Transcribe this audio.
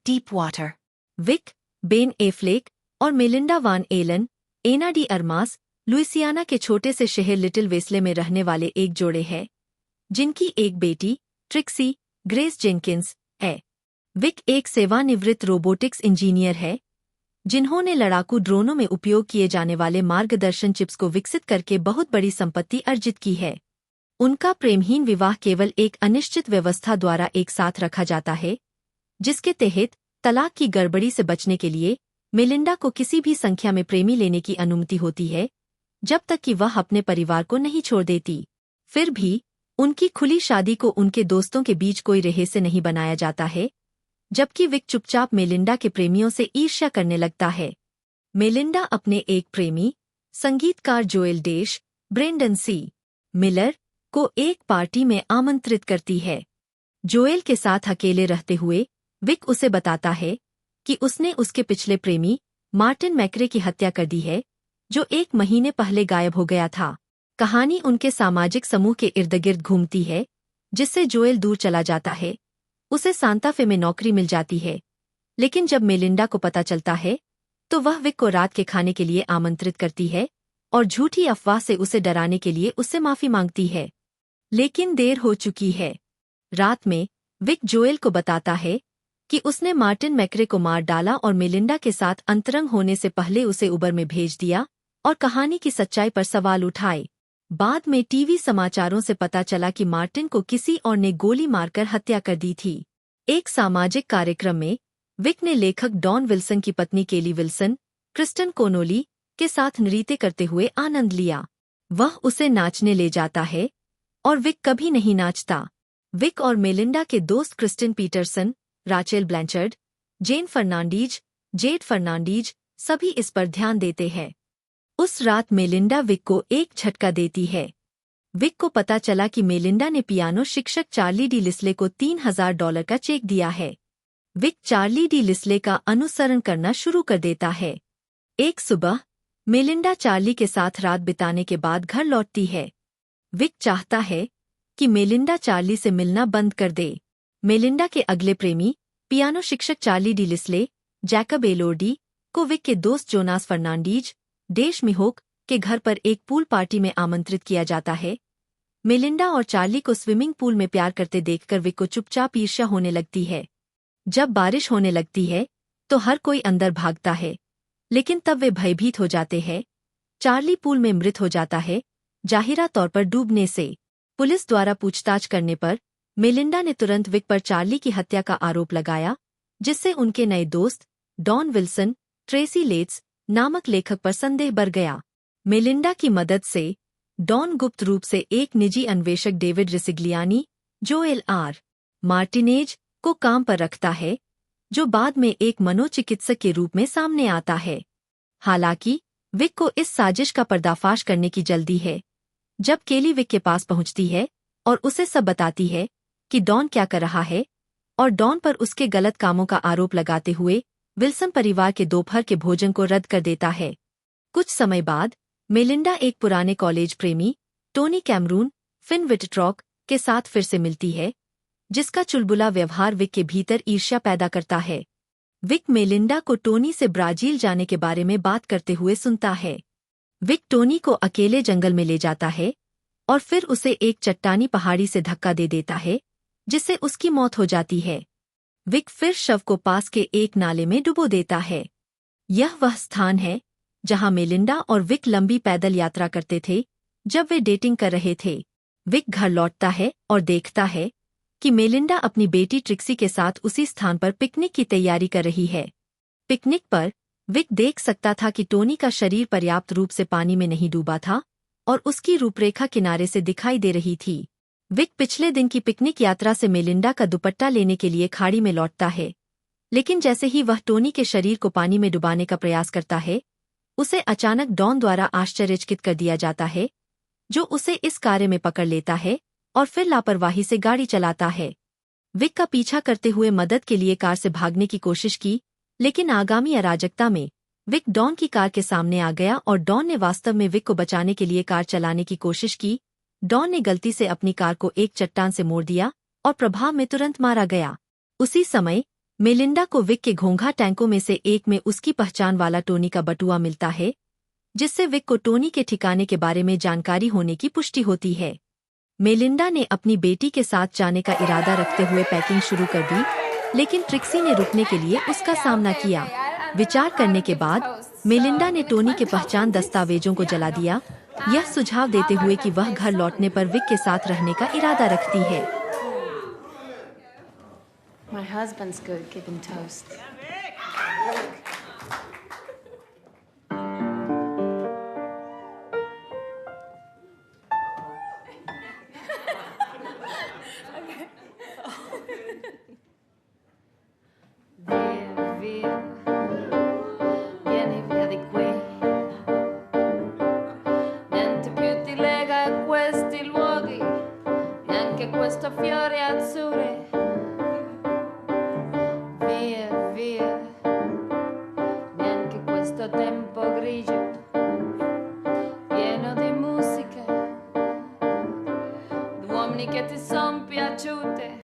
Deep water. विक, Ben Affleck और Melinda Van Allen, Ana de Armas, Louisiana के छोटे से शहर लिटिल वेस्ले में रहने वाले एक जोड़े हैं, जिनकी एक बेटी, ट्रिक्सी ग्रेस जेनकिंस, है। विक एक सेवानिवृत्त रोबोटिक्स इंजीनियर है, जिन्होंने लड़ाकू ड्रोनों में उपयोग किए जाने वाले मार्गदर्शन चिप्स को विकसित करके बहुत बड़ी संपत्ति अर्जित की है। उनका प्रेमहीन विवाह केवल एक अनिश्चित व्यवस्था द्वारा एक साथ रखा जाता है, जिसके तहत तलाक की गड़बड़ी से बचने के लिए मेलिंडा को किसी भी संख्या में प्रेमी लेने की अनुमति होती है, जब तक कि वह अपने परिवार को नहीं छोड़ देती। फिर भी उनकी खुली शादी को उनके दोस्तों के बीच कोई रहस्य नहीं बनाया जाता है, जबकि विक चुपचाप मेलिंडा के प्रेमियों से ईर्ष्या करने लगता है। मेलिंडा अपने एक प्रेमी, संगीतकार जोएल डैश ब्रेंडन सी. मिलर को एक पार्टी में आमंत्रित करती है। जोएल के साथ अकेले रहते हुए विक उसे बताता है कि उसने उसके पिछले प्रेमी मार्टिन मैक्रे की हत्या कर दी है, जो 1 महीने पहले गायब हो गया था। कहानी उनके सामाजिक समूह के इर्द-गिर्द घूमती है, जिससे जोएल दूर चला जाता है। उसे सांता फे में नौकरी मिल जाती है, लेकिन जब मेलिंडा को पता चलता है तो वह विक को रात के खाने के लिए आमंत्रित करती है और झूठी अफवाह से उसे डराने के लिए उससे माफी मांगती है। लेकिन देर हो चुकी है। रात में विक जोएल को बताता है कि उसने मार्टिन मैक्रे को मार डाला और मेलिंडा के साथ अंतरंग होने से पहले उसे उबर में भेज दिया और कहानी की सच्चाई पर सवाल उठाए। बाद में टीवी समाचारों से पता चला कि मार्टिन को किसी और ने गोली मारकर हत्या कर दी थी। एक सामाजिक कार्यक्रम में विक ने लेखक डॉन विल्सन की पत्नी केली विल्सन, क्रिस्टन कोनोली, के साथ नृत्य करते हुए आनंद लिया। वह उसे नाचने ले जाता है और विक कभी नहीं नाचता। विक और मेलिंडा के दोस्त क्रिस्टिन पीटरसन, राचेल ब्लैंचर्ड, जेन फर्नांडीज, जेड फर्नांडीज सभी इस पर ध्यान देते हैं। उस रात मेलिंडा विक को एक झटका देती है। विक को पता चला कि मेलिंडा ने पियानो शिक्षक चार्ली डी लिस्ले को $3000 का चेक दिया है। विक चार्ली डी लिस्ले का अनुसरण करना शुरू कर देता है। एक सुबह मेलिंडा चार्ली के साथ रात बिताने के बाद घर लौटती है। विक चाहता है कि मेलिंडा चार्ली से मिलना बंद कर दे। मेलिंडा के अगले प्रेमी, पियानो शिक्षक चार्ली डी लिस्ले, जैकब एलोर्डी, को विक के दोस्त जोनास फर्नांडीज, डैश मिहोक, के घर पर एक पूल पार्टी में आमंत्रित किया जाता है। मेलिंडा और चार्ली को स्विमिंग पूल में प्यार करते देखकर विक को चुपचाप ईर्ष्या होने लगती है। जब बारिश होने लगती है तो हर कोई अंदर भागता है, लेकिन तब वे भयभीत हो जाते हैं। चार्ली पूल में मृत हो जाता है, जाहिरा तौर पर डूबने से। पुलिस द्वारा पूछताछ करने पर मेलिंडा ने तुरंत विक पर चार्ली की हत्या का आरोप लगाया, जिससे उनके नए दोस्त डॉन विल्सन, ट्रेसी लेट्स नामक लेखक पर संदेह बढ़ गया। मेलिंडा की मदद से डॉन गुप्त रूप से एक निजी अन्वेषक डेविड रिसिग्लियानी, जोएल आर. मार्टिनेज, को काम पर रखता है, जो बाद में एक मनोचिकित्सक के रूप में सामने आता है। हालांकि विक को इस साजिश का पर्दाफाश करने की जल्दी है। जब केली विक के पास पहुंचती है और उसे सब बताती है कि डॉन क्या कर रहा है और डॉन पर उसके गलत कामों का आरोप लगाते हुए विल्सन परिवार के दोपहर के भोजन को रद्द कर देता है। कुछ समय बाद मेलिंडा एक पुराने कॉलेज प्रेमी, टोनी कैमरून, फिन विटट्रॉक, के साथ फिर से मिलती है, जिसका चुलबुला व्यवहार विक के भीतर ईर्ष्या पैदा करता है। विक मेलिंडा को टोनी से ब्राजील जाने के बारे में बात करते हुए सुनता है। विक टोनी को अकेले जंगल में ले जाता है और फिर उसे एक चट्टानी पहाड़ी से धक्का दे देता है, जिससे उसकी मौत हो जाती है। विक फिर शव को पास के एक नाले में डुबो देता है। यह वह स्थान है जहां मेलिंडा और विक लंबी पैदल यात्रा करते थे जब वे डेटिंग कर रहे थे। विक घर लौटता है और देखता है कि मेलिंडा अपनी बेटी ट्रिक्सी के साथ उसी स्थान पर पिकनिक की तैयारी कर रही है। पिकनिक पर विक देख सकता था कि टोनी का शरीर पर्याप्त रूप से पानी में नहीं डूबा था और उसकी रूपरेखा किनारे से दिखाई दे रही थी। विक पिछले दिन की पिकनिक यात्रा से मेलिंडा का दुपट्टा लेने के लिए खाड़ी में लौटता है, लेकिन जैसे ही वह टोनी के शरीर को पानी में डुबाने का प्रयास करता है, उसे अचानक डॉन द्वारा आश्चर्यचकित कर दिया जाता है, जो उसे इस कार्य में पकड़ लेता है और फिर लापरवाही से गाड़ी चलाता है। विक का पीछा करते हुए मदद के लिए कार से भागने की कोशिश की, लेकिन आगामी अराजकता में विक डॉन की कार के सामने आ गया और डॉन ने वास्तव में विक को बचाने के लिए कार चलाने की कोशिश की। डॉन ने गलती से अपनी कार को एक चट्टान से मोड़ दिया और प्रभाव में तुरंत मारा गया। उसी समय मेलिंडा को विक के घोंघा टैंकों में से एक में उसकी पहचान वाला टोनी का बटुआ मिलता है, जिससे विक को टोनी के ठिकाने के बारे में जानकारी होने की पुष्टि होती है। मेलिंडा ने अपनी बेटी के साथ जाने का इरादा रखते हुए पैकिंग शुरू कर दी, लेकिन ट्रिक्सी ने रुकने के लिए उसका सामना किया। विचार करने के बाद मेलिंडा ने टोनी के पहचान दस्तावेजों को जला दिया, यह सुझाव देते हुए कि वह घर लौटने पर विक के साथ रहने का इरादा रखती है। My husband's good keeping toast. Via, via, vieni via di qui. Niente più ti lega a questi luoghi, neanche questo fiore azzurro. Via, via, neanche questo tempo grigio, pieno di musica, d'uomini che ti son piaciute.